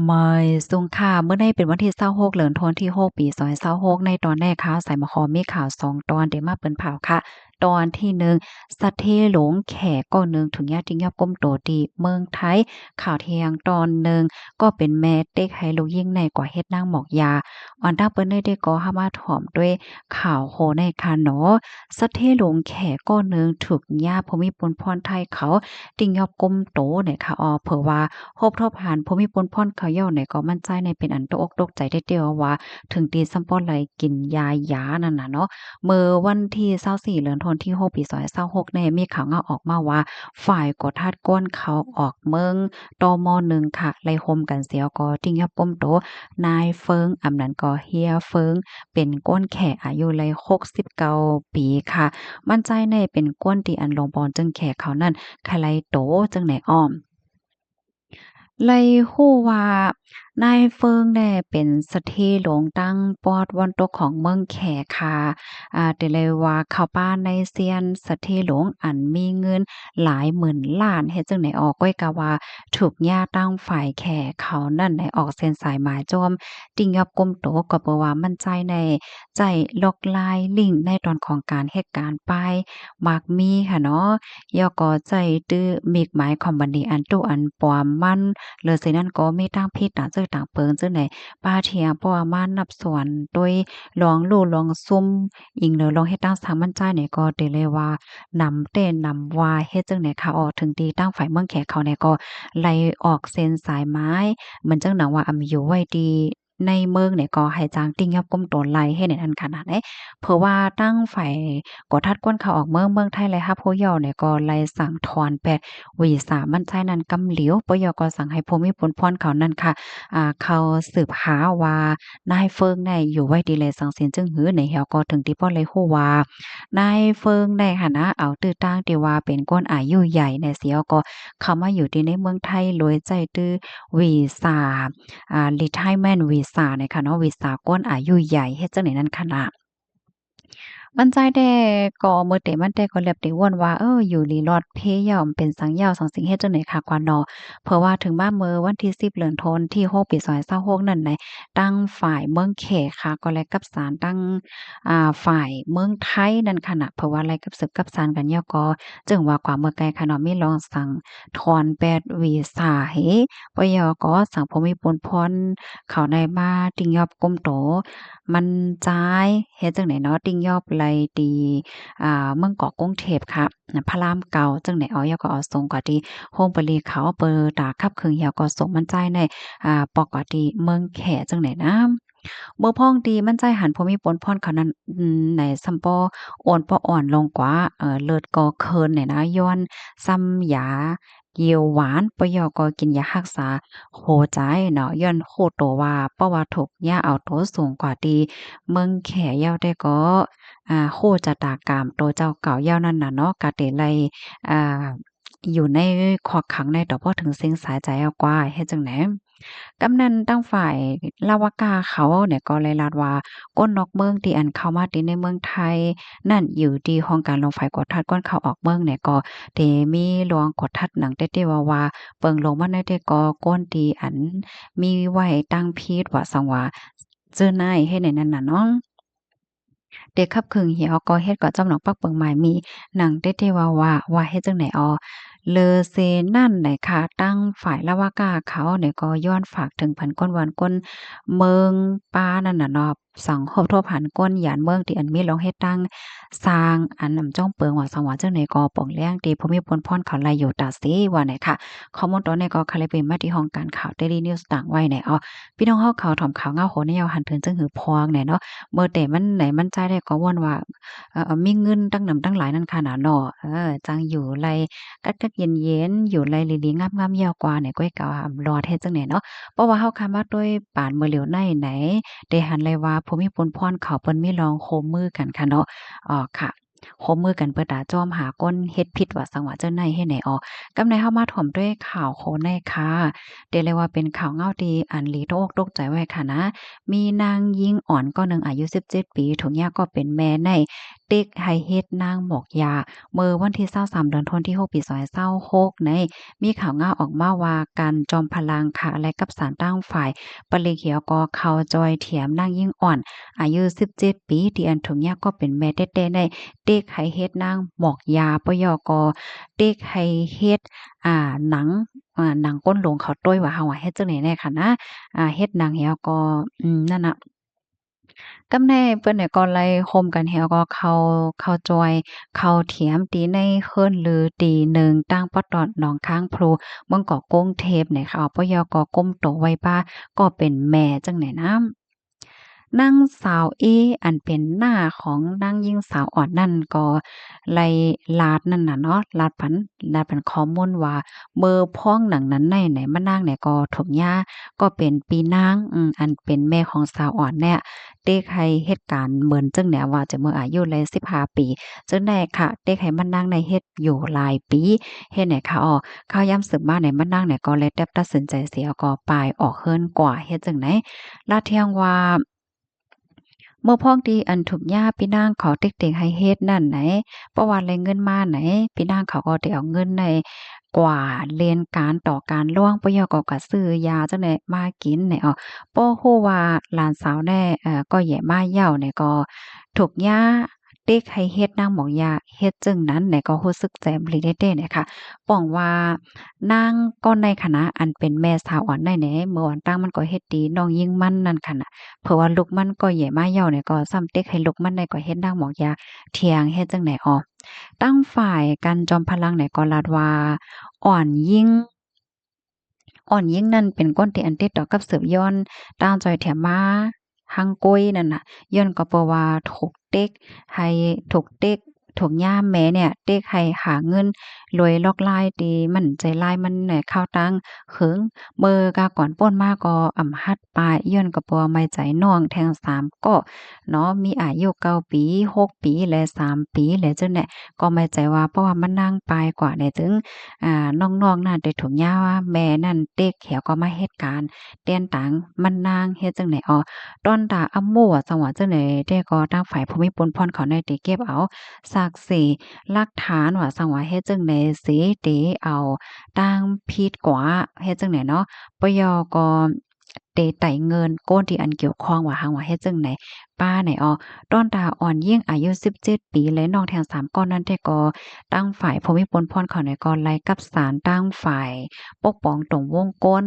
ไม่สุงค่ะเมื่อได้เป็นวันที่26เดือนธันวาคมที่6ปี2026ในตอนแรกข่าวใส่มาขอมีข่าว2ตอนเดี๋ยวมาเปิ้นเผาค่ะตอนที่1สะเทหลงแขก็หนึ่งถึงญาติยอบก้มโตตีเมืองไทยข่าวเที่ยงตอนหนึ่งก็เป็นแม่เต็กให้ลูกยิ่งในกว่าเฮ็ดนางหมอกยาอันดับเปิ้นได้ก็เข้ามาถ่อมด้วยข่าวโหในค่ะเนาะสะเทหลงแขก็หนึ่งถูกญาภูมิพลพรไทยเขาติงยอบก้มโตเนี่ยค่ะเผอว่า พบทบหารภูมิพลพ่อนเขาเย้าเนี่ยก็มั่นใจในเป็นอันตกอกตกใจได้เดียวว่าถึงตีซัมปอไหลกินยายานั่นน่ะเนาะเมื่อวันที่24เดือนธันวาคมที่6ปี2026เนี่ยมีข่าวออกมาว่าฝ่ายกอทัดก้นเขาออกเมืองตม1ค่ะไล่ห่มกันเสียวก็ทิ้งยอบป้มโตนายเฟิงอำนั้นก็เฮียเฟิงเป็นก้นแขอายุไล69ปีค่ะมั่นใจในเป็นก้นที่อันลงปอนจึงแขเขานั่นใครไลโตจังไหนอ้อม เลยฮู้ว่านายเฟิงแน่เป็นสะเทหลงตั้งปอดวันตกของเมืองแขค่ะแต่เลยว่าเข้าป่าในเซียนสะเทหลงอันมีเงินหลายหมื่นล้านเฮ็ดจั่งใดออกก้อยกะว่าถูกย่าตั้งฝ่ายแขเขานั่นได้ออกเส้นสายหมายจอมติงยอบก้มโตก็เพราะว่ามั่นใจในใจลอกลายลิงก์ในตอนของการเฮ็ดการป้ายมักมีค่ะเนาะย่อก็ใจตื้อมิกหมายความบัดนี้อันตุอันปลอมมัน เลอเสนั้นก็มีตั้งพิษต่างเจอต่างเปิงเจอไหนป้าเทียงเพราะว่ามานับส่วนโดยลองลู่ลองซุ่มอิงเนอลองเฮ็ดตั้งสางมั่นใจเนี่ยก็ได้เลยว่านำเต้นนำวาเฮ็ดจังไหนค่ะออกถึงตีตั้งฝ่ายเมืองแขกเขาเนี่ยก็ไล่ออกเส้นสายไม้เหมือนจังหนังว่าอยู่ไว้ดีในเมืองเนี่ยก็ให้จางติ้งยับก้มโตนไล่ให้ในอันขนาดไหนเพราะว่าตั้งฝ่ายกดทัดก้นเขาออกเมืองไทยเลยค่ะผู้เยาว์เนี่ยก็ไล่สั่งถอนแปด วีสามันใช้นั้นกำเหลียวปยกสั่งให้ภูมิพลพรเขานั่นค่ะเขาสืบหาว่านายเฟิงได้อยู่ไว้ดีเลยสังเสียนจึงหือในเหี่ยวก็ถึงที่ป้อเลยฮู้ว่านายเฟิงได้หั้นนะเอาตื้อตั้งที่ว่าเป็นคนอายุใหญ่ในเสียวก็เข้ามาอยู่ที่ในเมืองไทยโดยใจตื้อวีซาretirement วีซาเนี่ยค่ะเนาะวีซาคนอายุใหญ่เฮ็ดจังได๋นั้นค่ะนะ มันใจแต่ก็มื้อเตมันแต่ก็เรียบได้วนว่าอยู่หลีรอดเพย่อมเป็นสังเหย้าสังสิงเฮ็ดจังได๋คักว่าน้อเพราะว่าถึงมามื้อวันที่10เดือนธันวาคมที่6ปี2026นั่นน่ะตั้งฝ่ายเมืองเขค่ะก็และกับศาลตั้งฝ่ายเมืองไทยนั่นค่ะน่ะเพราะว่าไล่กับศึกกับศาลกันย่อก็จึงว่ากว่าเมื่อไกลค่ะเนาะมีรองสั่งถอนแปดวีซ่าเฮปยก็สังภูมิพลพรเขาได้มาติงยอบก้มโต มันจ่ายเฮ็ดจั่งใดเนาะติ่งยอบไหลตีเมืองเกาะกรุงเทพค่ะพระรามเก้าจั่งใดอ้อยก็เอาส่งกว่าที่โฮมปรีเขาเปิดตาคับครึงเหี่ยวก็ส่งมันจ่ายในปอกว่าที่เมืองแขจั่งใดนะเมื่อพ้องดีมันใจหันภูมิพลพรเขานั้นไหนซัมปอโอนปออ่อนลงกว่าเลิศก็เคินเนี่ยนะย้อนซ้ำยาเกียวหวานปะยอก็กินยารักษา โหใจเนาะย้อนโคตวว่าเพราะว่าถูกย่าเอาโตสูงกว่าตีเมืองแขยาวได้ก็โคจะตากามโตเจ้าเก่ายาวนั่นน่ะเนาะกะเตไลอ่าอยู่ในขอกขังในต่อพอถึงเซ็งสายใจเอากว่าเฮ็ดจังได๋กำนันตั้งฝ่ายลาวากาเขาเนี่ยก็เลยลาดว่าก้นนอกเมืองที่อันเข้ามาที่ในเมืองไทยนั่นอยู่ที่ห้องการลงฝ่ายกดทัดก้นเข้าออกเมืองเนี่ยก็เตมีหลวงกดทัดหนังเต้ๆว่า เปิงลงมาในแต่ก็ก้นตีอันมีไว้ตั้งพีดว่าสังว่าเจอในให้ในนั้นน่ะเนาะเด็กขับขึงเหี่ยวก็เฮ็ดก็จำหนองปักเปิงหมายมีหนังเต้ๆว่าเฮ็ดจังได๋อ้อเลอเซนั่นไหนค่ะตั้งฝ่ายละวากาเขาเนี่ยก็ย้อนฝากถึงพันก้นวันก้นเมืองป้านั่นน่ะเนาะสังคมทั่วผันก้นหยานเมืองที่อันมีลองเฮ็ดตั้งสร้างอันนำจ้องเปิงว่าสังว่าจังได๋ก็ป่องแรงตีภูมิพลพรเขาไล่อยู่ตาเสว่าไหนค่ะ ข้อมูลตัวนี้ก็คาเลยเป็นมาที่ห้องการข่าว Daily News ต่างไว้เนี่ยพี่น้องเฮาข่าวถ่อมข่าวเงาโหนยาวหันถึงจึงหือพองเนี่ยเนาะเมื่อแต่มันไหนมันใจได้ก็ว่นว่ามีเงินตั้งหนำตั้งหลายนั่นค่ะน่ะเนาะจังอยู่ไลกัดๆเย็นๆอยู่ไลหลีๆงามๆยาวกว่าเนี่ยก้อยก็รอดเฮ็ดจังได๋เนาะเพราะว่าเฮาคามาด้วยปานมื้อเหลียวในไหนได้หันเลยว่าภูมิพลพรเขาเปิ้นมีลองโคมมือกันค่ะเนาะค่ะโคมมือกันเปิดตาจ้อมหาก้นเฮ็ดผิดว่าสังว่าเจ้าในเฮ็ดไหนกำในเข้ามาถ่อมด้วยข่าวโคในค่ะเรียกเลยว่าเป็นข่าวเงาดีอันหลีโตอกตกใจไว้ค่ะนะมีนางยิงอ่อนก็หนึ่งอายุ17ปีถุงยาก็เป็นแม่ใน เต็กให้เฮ็ดนางหมอกยาเมื่อวันที่23เดือนธันวาคมที่6ปี2026ในมีข่าวง่าออกมาว่าการจอมพลังค่ะและกับสารตั้งฝ่ายปะเลเขียวก็เข้าจอยเถียมนางยิ่งอ่อนอายุ17ปีที่อันถุงยากก็เป็นแม่แท้ๆในเต็กให้เฮ็ดนางหมอกยาปยกเต็กให้เฮ็ดหนังหนังก้นหลงเขาต้วยว่าเฮาเฮ็ดจังได๋แน่ค่ะนะเฮ็ดหนังแฮวก็นั่นน่ะกำแน่เปิ้นเนี่ยก็ไล่ข่มกันแฮวก็เข้าจอยเข้าเถียมตีในเฮิรนหรือตีหนึ่งตั้งปอตอดหนองค้างพลูเมืองเกาะกงเทพเนี่ยค่ะปยก็ก้มโตไว้ป้าก็เป็นแม่จังไหนนนางสาวเออันเป็นหน้าของนางหญิงสาวอ่อนนั่นก็ไล่ลาดนั่นน่ะเนาะลาดผันข้อมูลว่าเบอร์พ้องหนังนั้นไหนมานางเนี่ยก็ถมยาก็เป็นปีนางอันเป็นแม่ของสาวอ่อนเนี่ยเด็กให้เหตุการณ์เหมือนจังแหนว่าจะเมื่ออายุเลย15ปีจังได๋ค่ะเด็กให้มานางในเฮ็ดอยู่หลายปีเฮ็ดให้ค่ะข้าวยามสืบมาในมานางเนี่ยก็เลยตัดสินใจเสียก็ปลายออกเฮิรนกว่าเฮ็ดจังได๋ลาเที่ยงว่าเมื่อพ้องที่อันถูกย่าพี่นางเขาเต็กๆให้เฮ็ดนั่นไหนเพราะว่าแลงเงินมาไหนพี่นางเขาก็ได้เอาเงินในกว่าเรียนการต่อการล่วงปยก็ซื้อยาจังได๋มากินเนี่ยบ่ฮู้ว่าหลานสาวแน่ก็แหย่มาเหย้าเนี่ยก็ถูกย่าเต็กให้เฮ็ดนางหมอกยาเฮ็ดจึงนั้นเนี่ยก็รู้สึกแจ่มลิเด้ๆเนี่ยค่ะป้องว่านางก็ในคณะอันเป็นแม่สาวอ่อนได้แหนเมื่อวันตั้งมันก็เฮ็ดดีน้องยิ่งมั่นนั่นค่ะน่ะ เพราะว่าลูกมันก็แหย่มาเหย้าเนี่ยก็ซ้ำเต็กให้ลูกมันได้ก็เฮ็ดนางหมอกยาเถียงเฮ็ดจั่งใดอ้อตั้งฝ่ายกันจอมพลังเนี่ยก็ลาดว่าอ่อนยิ่งนั่นเป็นคนที่อันติดต่อกับสืบย้อนตามจอยแถมมาหังโกยนั่นน่ะย้อนก็เพราะว่าถูกเต็กให้ถูกเต็กถูกย่ามแม้เนี่ยเต็กให้หาเงินรวยลอกลายตีมันใจลายมันเนี่ยข้าวตังเหิงเมื่อกาก่อนป้นมาก็อำหัดปลายย้อนก็เพราะว่าไม่ใจน้องแทง3ก็เนาะมีอายุ9ปี6ปีและ3ปีและจังเนี่ยก็ไม่ใจว่าเพราะว่ามันนั่งปลายกว่าเนี่ยถึง น้องๆนั่นได้ถูกย่าว่าแม่นั่นเต็กแขวก็มาเฮ็ดการเตียนตังมันนางเฮ็ดจังได๋ตอนตาอัมโมอะจังหวะจังได๋แต่ก็ทางฝ่ายภูมิพลพรเขาได้ติเก็บเอาซากเสหลักฐานว่าจังหวะเฮ็ดจังได๋สิติเอาต่างผิดกว่าเฮ็ดจังได๋เนาะปยก็เตไต่เงินโก้นที่อันเกี่ยวข้องว่าหังว่าเฮ็ดจังได๋ป้าไหนตอนตาอ่อนยิ่งอายุ17ปีและน้องแทง3ก้อนนั้นแต่ก็ตั้งฝ่ายภูมิพลพรเขาเนี่ยก็ไล่กับศาลตั้งฝ่ายปกป้องตรงวงกล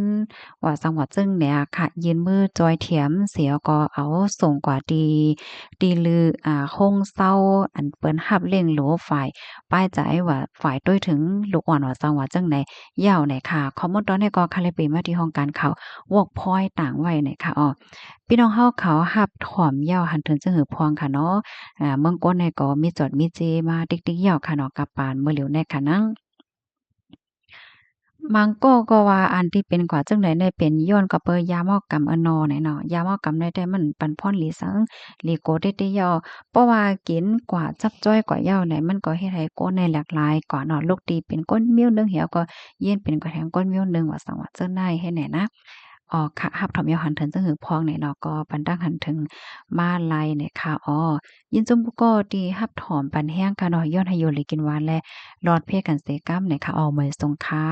ว่าจังหวัดจึงเนี่ยค่ะยืนมือจอยเถียมเสียก็เอาส่งกว่าดีลือคงเศร้าอันเปิ้นรับเร่งโหลฝ่ายป้ายใจว่าฝ่ายด้วยถึงลูกอ่อนว่าจังหวัดจังไหนยาวไหนค่ะข้อมูลตอนนี้ก็คาลิเปมาที่ห้องการข่าว workpoint ต่างไว้ไหนค่ะพี่น้องเฮาเขารับถ่อมเหย้าหันถึงจังหือพองค่ะเนาะเมืองก้นเนี่ยก็มีจดมีเจมาติ๊กๆเหย้าค่ะเนาะกับปานเมื่อเหลียวแน่ค่ะนังมังก็ว่าอันที่เป็นกว่าจั่งใดได้เป็นย้อนก็เปนยาเมากำอะนอไหนเนาะยาเมากำได้แต่มันปันพ่อนหลีสังหลีโกเตเตยอเพราะว่ากินกว่าจับจ้อยกว่าเหย้าไหนมันก็เฮ็ดให้ก้นในหลากหลายกว่าเนาะลูกตีเป็นก้นมิ้วหนึงเหี่ยวก็เย็นเป็นกว่าแถงก้นมิ้วหนึงว่าสังว่าเจิ้นได้ให้แหน่นะค่ะรับถอมยอหันถึงจังหือพองเนี่ยเนาะก็ปันตั้งหันถึงมาลัยเนี่ยค่ะยินจมบุก็ที่รับถอมปันแห้งค่ะเนาะย้อนให้อยู่หลีกินหวานและหลอดเพกันเสกรรมเนี่ยค่ะเหมยทรงค่ะ